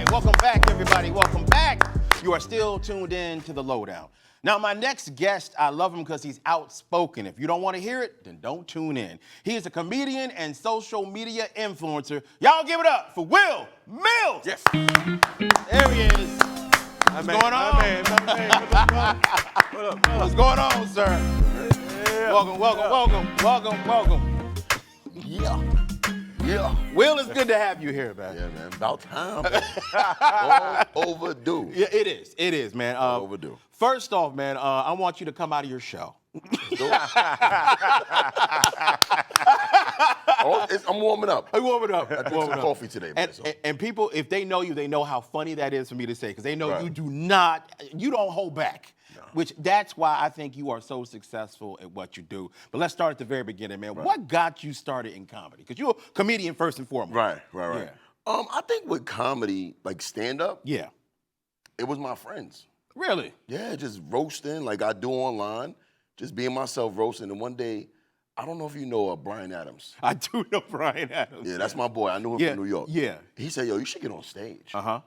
right, welcome back, everybody. Welcome back. You are still tuned in to the Lowdown. Now, my next guest, I love him because he's outspoken. If you don't want to hear it, then don't tune in. He is a comedian and social media influencer. Y'all give it up for Wil Milz. Yes. There he is. What's going on? What's going on, sir? Yeah. Welcome. Yeah. Wil, it's good to have you here, man. Yeah, man. About time. Long overdue. Yeah, it is, man. Overdue. First off, man, I want you to come out of your shell. I'm warming up. I'm warming up. I drink some coffee today, man. And people, if they know you, they know how funny that is for me to say, because they know Right. you don't hold back. No. Which that's why I think you are so successful at what you do. But let's start at the very beginning, man. Right. What got you started in comedy? Because you're a comedian first and foremost. Right. Yeah. I think with comedy, like stand-up, Yeah. it was my friends. Really? Yeah, just roasting like I do online, just being myself roasting. And one day, I don't know if you know Brian Adams. I do know Brian Adams. Yeah, that's my boy. I knew him from New York. Yeah. He said, yo, you should get on stage. Uh-huh.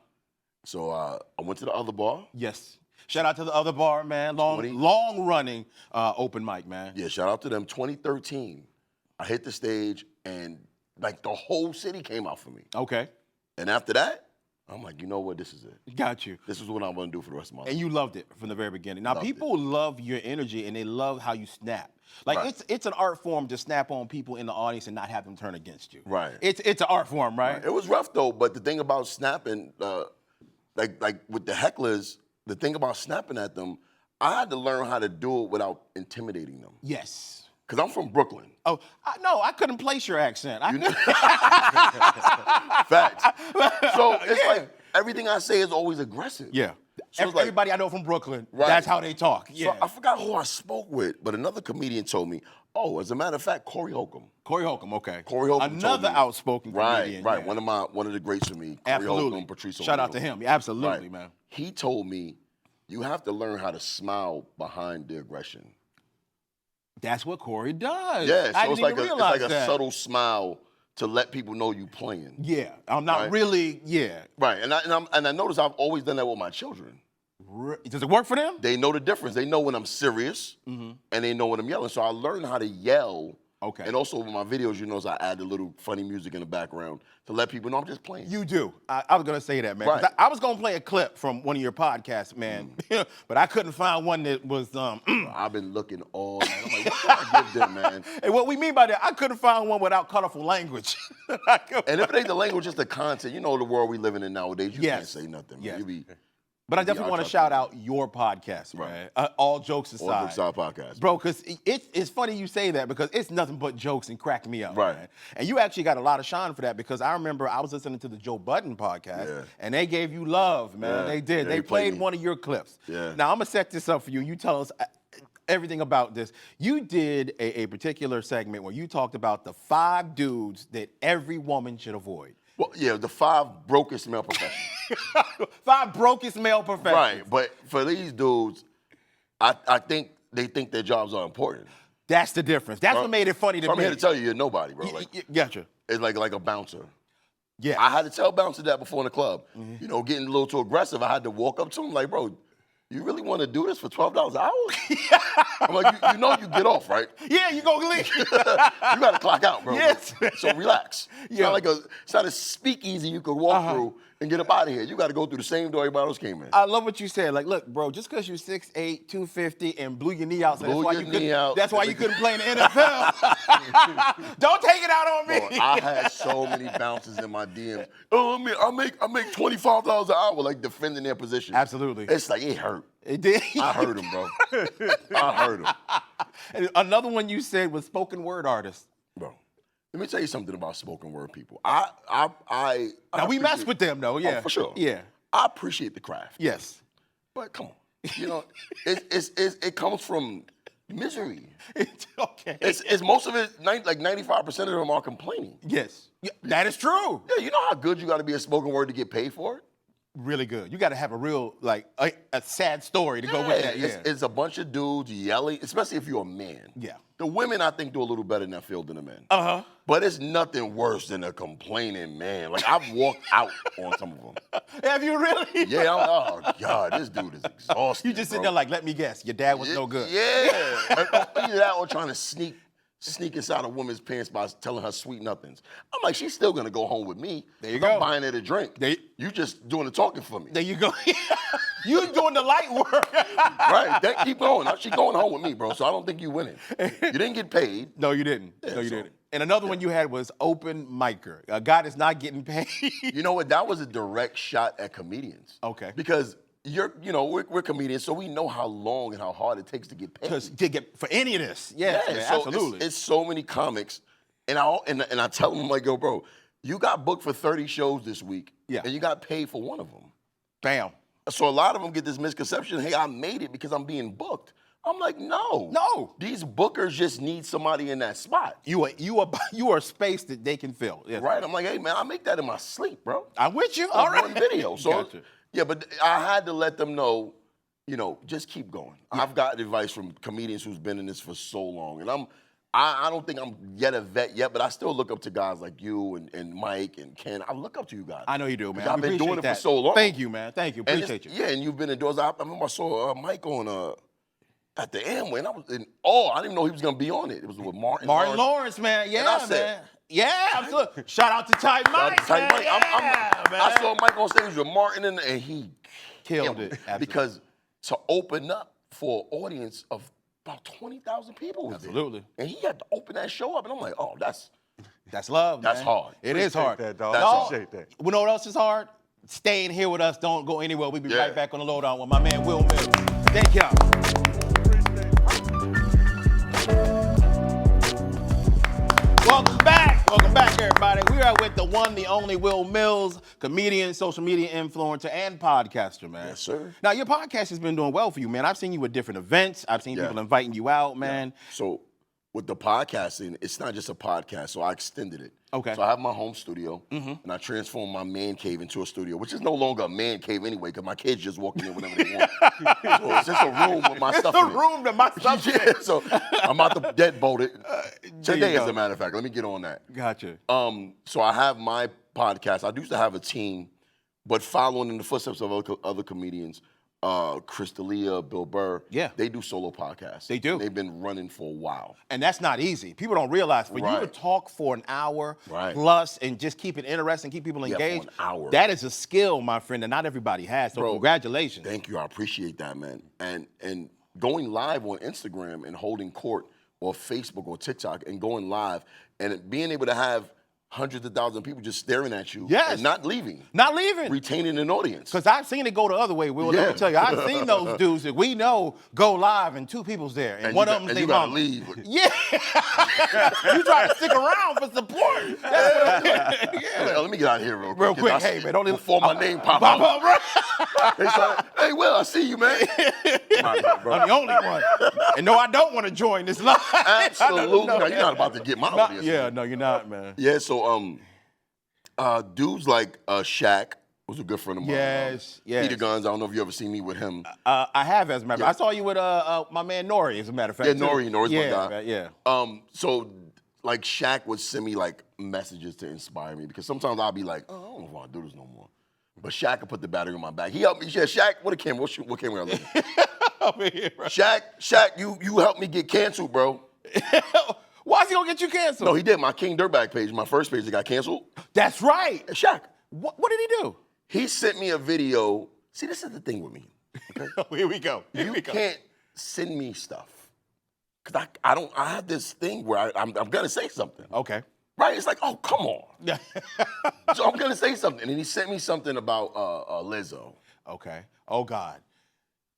So I went to the other bar. Yes. Shout out to the other bar, man. Long running open mic, man. Yeah, shout out to them. 2013, I hit the stage and like the whole city came out for me. Okay. And after that, I'm like, you know what? This is it. Got you. This is what I'm gonna do for the rest of my life. And you loved it from the very beginning. Now, Loved people love your energy and they love how you snap. Like, Right. it's an art form to snap on people in the audience and not have them turn against you. Right. It's an art form, right? It was rough though, but the thing about snapping, like with the hecklers, the thing about snapping at them, I had to learn how to do it without intimidating them. Yes. Cause I'm from Brooklyn. Oh, no, I couldn't place your accent. Facts. So it's like everything I say is always aggressive. Yeah. So it's like- Everybody I know from Brooklyn, Right. that's how they talk. Yeah. So I forgot who I spoke with, but another comedian told me, oh, as a matter of fact, Corey Holcomb. Corey Holcomb, okay. Corey Holcomb told Another me- outspoken comedian. Right. Yeah. One of the greats for me. Corey Absolutely. Holcomb, Patrice Shout out to O'Neal. him. Yeah, absolutely, Right. man. He told me, you have to learn how to smile behind the aggression. That's what Corey does. Yeah, I so didn't even realize a that. subtle smile to let people know you playing. Yeah, I'm not Right. really, yeah. Right, and I notice I've always done that with my children. Does it work for them? They know the difference. They know when I'm serious, and they know when I'm yelling. So I learned how to yell. Okay. And also with my videos, you notice I add a little funny music in the background to let people know I'm just playing. You do. I was gonna say that, man. 'Cause Right. I was gonna play a clip from one of your podcasts, man, but I couldn't find one that was. I've been looking all night. I'm like, what can I give them, man? And what we mean by that, I couldn't find one without colorful language. And if it ain't the language, it's the content. You know the world we living in nowadays. You can't Yes. say nothing. Man. Yes. You be But I definitely want to shout out your podcast, man. All jokes aside. on Brookside Podcast. Bro, because it's funny you say that because it's nothing but jokes and crack me up, Right. man. And you actually got a lot of shine for that because I remember I was listening to the Joe Budden podcast Yeah. and they gave you love, man. Yeah. They did. Yeah, they he played played me. one of your clips. Yeah. Now, I'm going to set this up for you. You tell us everything about this. You did a particular segment where you talked about the 5 dudes that every woman should avoid. Well, yeah, the 5 brokest male professionals. 5 brokest male professionals. Right, but for these dudes, I think they think their jobs are important. That's the difference. That's what made it funny to So me. I'm here to tell you, you're nobody, bro. Like, Gotcha. it's like a bouncer. Yeah. I had to tell bouncer that before in the club. You know, getting a little too aggressive. I had to walk up to him like, bro, you really want to do this for $12 an hour? I'm like, you know you get off, right? Yeah, you gonna leave. You got to clock out, bro. Yes. So relax. It's Yeah. it's not a speakeasy you could walk through and get up out of here. You got to go through the same door everybody else came in. I love what you said. Like, look, bro, just because you're 6'8", 250, and blew your knee out, so Blew your knee out. that's why you couldn't play in the NFL. Don't take it out on me. Bro, I had so many bounces in my DMs. Oh, I make $25 an hour, like defending their position. Absolutely. It's like it hurt. It did. I heard him, bro. I heard him, And another one you said was spoken word artist. bro. Let me tell you something about spoken word people. Now we mess appreciate- with them though. Yeah, for sure. Yeah. I appreciate the craft. Yes. But come on, you know, it comes from misery. Okay. It's most of it, like 95% of them are complaining. Yes. Yeah, that is true. Yeah, you know how good you got to be at spoken word to get paid for it? Really good. You got to have a real, like, a sad story to go with that. Yeah. It's a bunch of dudes yelling, especially if you're a man. Yeah. The women, I think, do a little better in that field than the men. Uh-huh. But it's nothing worse than a complaining man. Like, I've walked out on some of them. Have you really? Yeah, oh, God, this dude is exhausted, You just sitting there like, let me guess, your dad was no good. Yeah. Either that or trying to sneak inside a woman's pants by telling her sweet nothings. I'm like, she's still gonna go home with me. There you go. I'm buying her a drink. You just doing the talking for me. There you go. You doing the light work. Right, keep going. She's going home with me, bro, so I don't think you winning. You didn't get paid. No, you didn't. Yeah, no, you didn't. And another one you had was open micer. A guy that's not getting paid. You know what? That was a direct shot at comedians. Okay. Because we're comedians, so we know how long and how hard it takes to get paid. To get for any of this. Yeah, man, so absolutely. It's so many comics, and I tell them, I'm like, yo, bro, you got booked for 30 shows this week, and you got paid for one of them. Bam. So a lot of them get this misconception, hey, I made it because I'm being booked. I'm like, no. No. These bookers just need somebody in that spot. You are a space that they can fill. Yes. Right. I'm like, hey, man, I make that in my sleep, bro. I'm with you. All right. One video. So, Gotcha. yeah, but I had to let them know, just keep going. Yeah. I've got advice from comedians who's been in this for so long. And I don't think I'm yet a vet yet, but I still look up to guys like you and Mike and Ken. I look up to you guys. I know you do, man. I've been doing it for so long. Thank you, man. Thank you. Appreciate you. Yeah, and you've been indoors. I remember I saw Mike on at the Amway, and I was in awe. I didn't even know he was going to be on it. It was with Martin Lawrence, man. Yeah, man. Yeah, absolutely. Shout out to Tight Mike. I saw Mike on stage with Martin, and he killed it. Because to open up for an audience of about 20,000 people was absolutely. There. And he had to open that show up, and I'm like, oh, that's love, That's man. hard. It is hard. That, dog. That's appreciate that. You know what else is hard? Staying here with us. Don't go anywhere. We'll be right back on the Lowdown with my man, Wil Milz. Thank y'all. Welcome back, everybody. We are with the one, the only Wil Milz, comedian, social media influencer, and podcaster, man. Yes, sir. Now, your podcast has been doing well for you, man. I've seen you at different events. I've seen people inviting you out, man. Yeah. So with the podcasting, it's not just a podcast, so I extended it. Okay. So I have my home studio, and I transformed my man cave into a studio, which is no longer a man cave anyway, because my kids just walk in there whenever they want. So it's just a room with my stuff in it. It's a room that my stuff in it. So I'm about to deadbolt it today, as a matter of fact. Let me get on that. Gotcha. So I have my podcast. I used to have a team, but following in the footsteps of other comedians, Chris D'Elia, Bill Burr, they do solo podcasts. They do. They've been running for a while. And that's not easy. People don't realize for you to talk for an hour plus and just keep it interesting, keep people engaged, for an hour. That is a skill, my friend, that not everybody has. So congratulations. Thank you. I appreciate that, man. And going live on Instagram and holding court or Facebook or TikTok and going live and being able to have hundreds of thousands of people just staring at you and not leaving. Not leaving. Retaining an audience. Because I've seen it go the other way, Will. Let me tell you, I've seen those dudes that we know go live and two people's there. And one of them's their mom. Leave. Yeah. You try to stick around for support. Let me get out of here real quick. Real quick. Hey, man, don't even... Before my name pop up. Right? Hey, Will, I see you, man. I'm the only one. And no, I don't want to join this live. Absolutely. No, you're not about to get my audience. Yeah, no, you're not, man. Yeah, so dudes like Shaq was a good friend of mine. Yes. Peter Guns, I don't know if you ever seen me with him. I have, as a matter of fact. I saw you with my man Nori, as a matter of fact. Yeah, Nori's my guy. Man, yeah. So like Shaq would send me like messages to inspire me because sometimes I'll be like, oh, I don't know if I want to do this no more. But Shaq could put the battery in my back. He helped me. Yeah, Shaq, what a camera. What camera are you over here, right? Shaq, you helped me get canceled, bro. Why is he gonna get you canceled? No, he did. My King Dirtbag page, my first page that got canceled. That's right. Shaq. What did he do? He sent me a video. See, this is the thing with me. Okay? Here we go. You can't send me stuff. Because I have this thing where I'm gonna say something. Okay. Right? It's like, oh, come on. So I'm gonna say something. And he sent me something about Lizzo. Okay. Oh God.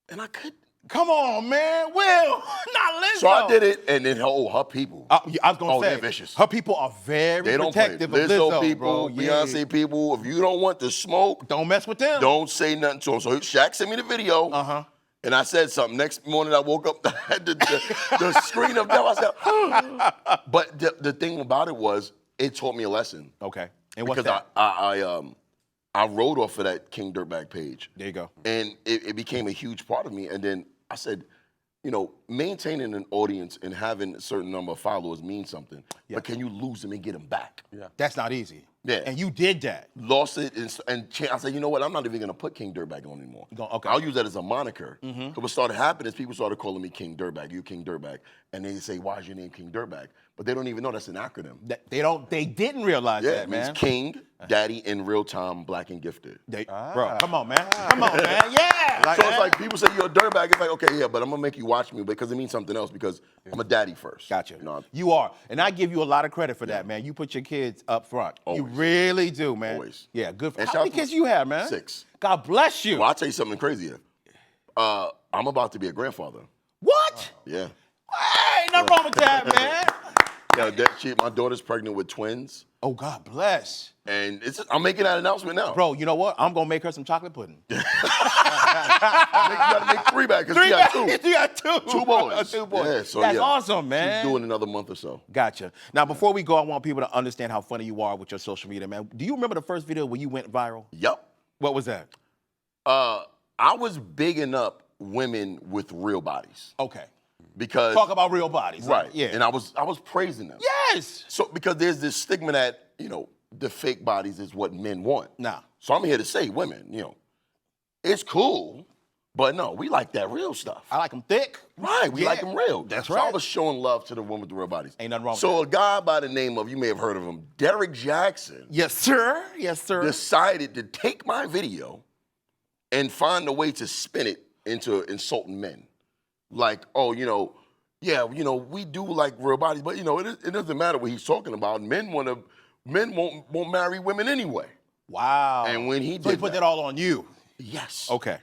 And I could. Come on, man. Will, not Lizzo. So I did it, and then her people. I was gonna say, they're vicious. Her people are very protective of Lizzo bro. people, Beyonce people. If you don't want to smoke, don't mess with them. Don't say nothing to them. So Shaq sent me the video. And I said something. Next morning, I woke up, I had the screen of death. I said, but the thing about it was, it taught me a lesson. Okay. And what's because that? I wrote off of that King Dirtbag page. There you go. And it became a huge part of me. And then I said, you know, maintaining an audience and having a certain number of followers means something. Yeah. But can you lose them and get them back? Yeah. That's not easy. Yeah. And you did that. Lost it, and I said, you know what? I'm not even going to put King Dirtbag on anymore. Okay. I'll use that as a moniker. Because what started happening is people started calling me King Dirtbag, you King Dirtbag. And they say, why is your name King Dirtbag? But they don't even know that's an acronym. They didn't realize Yeah, that, it man. means King, Daddy, in real time, black and gifted. Bro, come on, man. Come on, man. Yeah. So it's like people say you're a dirtbag. It's like, okay, yeah, but I'm gonna make you watch me because it means something else because I'm a daddy first. Gotcha. You know, you are. And I give you a lot of credit for that, man. You put your kids up front. Always. You really do, man. Always. Yeah, good for And How shout many out kids to- you have, man? 6. God bless you. Well, I'll tell you something crazier. I'm about to be a grandfather. What? Yeah. Hey, nothing wrong with that, man. Yeah, my daughter's pregnant with twins. Oh, God bless. And I'm making that announcement now. Bro, you know what? I'm going to make her some chocolate pudding. You gotta make 3 back because she got 2. You got 2. 2 boys. 2 boys. Yeah, so That's yeah. awesome, man. She's doing another month or so. Gotcha. Now, before we go, I want people to understand how funny you are with your social media, man. Do you remember the first video when you went viral? Yep. What was that? I was bigging up women with real bodies. Okay. Because Talk about real bodies. right. Yeah. And I was praising them. Yes. So because there's this stigma that, you know, the fake bodies is what men want. Nah. So I'm here to say, women, you know, it's cool, but no, we like that real stuff. I like them thick. Right, we Yeah. like them real. That's So I right. was showing love to the women with the real bodies. Ain't nothing wrong with So a guy by the name of, you may have heard of him, Derek Jackson, Yes, sir. Yes, sir. decided to take my video and find a way to spin it into insulting men. Like, oh, you know, yeah, you know, we do like real bodies, but you know, it doesn't matter what he's talking about. Men won't marry women anyway. Wow. And when he So he did put that- that all on you. Yes. Okay.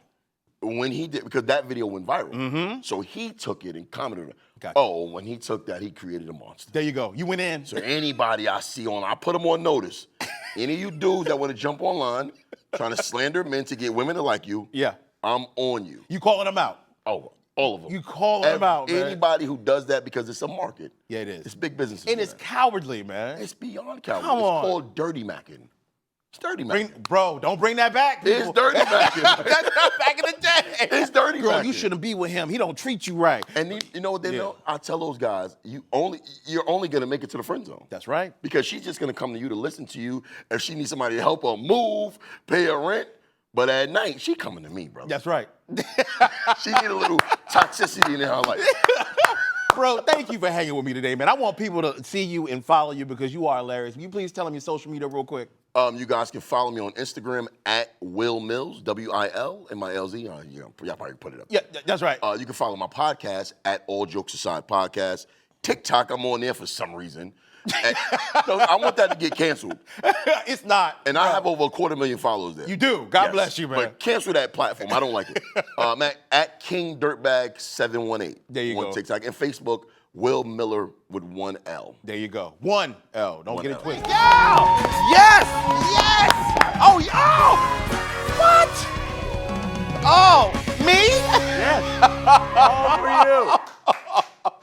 When he did, because that video went viral. Mm-hmm. So he took it and commented on it. Gotcha. Oh, when he took that, he created a monster. There you go. You went in. So anybody I see I put them on notice. Any of you dudes that want to jump online, trying to slander men to get women to like you, Yeah. I'm on you. You calling them out. Oh, all of them. You calling them out, man. Anybody who does that because it's a market. Yeah, it is. It's big business. And it's cowardly, man. It's beyond cowardly. Come It's on. called dirty macking. It's dirty macking. Bro, don't bring that back. It's people. dirty macking. That's back in the day. It's dirty Girl, macking. you shouldn't be with him. He don't treat you right. And you know what they Yeah. know? I tell those guys, you're only gonna make it to the friend zone. That's right. Because she's just gonna come to you to listen to you. If she needs somebody to help her move, pay her rent. But at night, she coming to me, brother. That's right. She need a little toxicity in her life. Bro, thank you for hanging with me today, man. I want people to see you and follow you because you are hilarious. Will you please tell them your social media real quick? You guys can follow me on Instagram at Wil Milz, WILMILZ. Y'all probably put it up. Yeah, that's right. You can follow my podcast at All Jokes Aside Podcast. TikTok, I'm on there for some reason. No, I want that to get canceled. It's not. And I have over 250,000 followers there. You do. God Yes, bless you, man. But cancel that platform. I don't like it. I'm at King Dirtbag 718. There you on go. TikTok and Facebook, Wil Miller with 1 L. There you go. 1 L. Don't get it 1L. twisted. Yo! Yes! Yes! Oh, yo! What? Oh, me? Yes. All for you.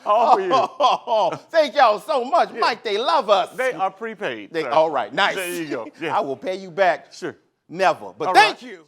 All for you. Oh, thank y'all so much. Mike, they love us. They are prepaid. They, sir. all right, nice. There you go. Yeah. I will pay you back. Sure. Never. But All thank right. you.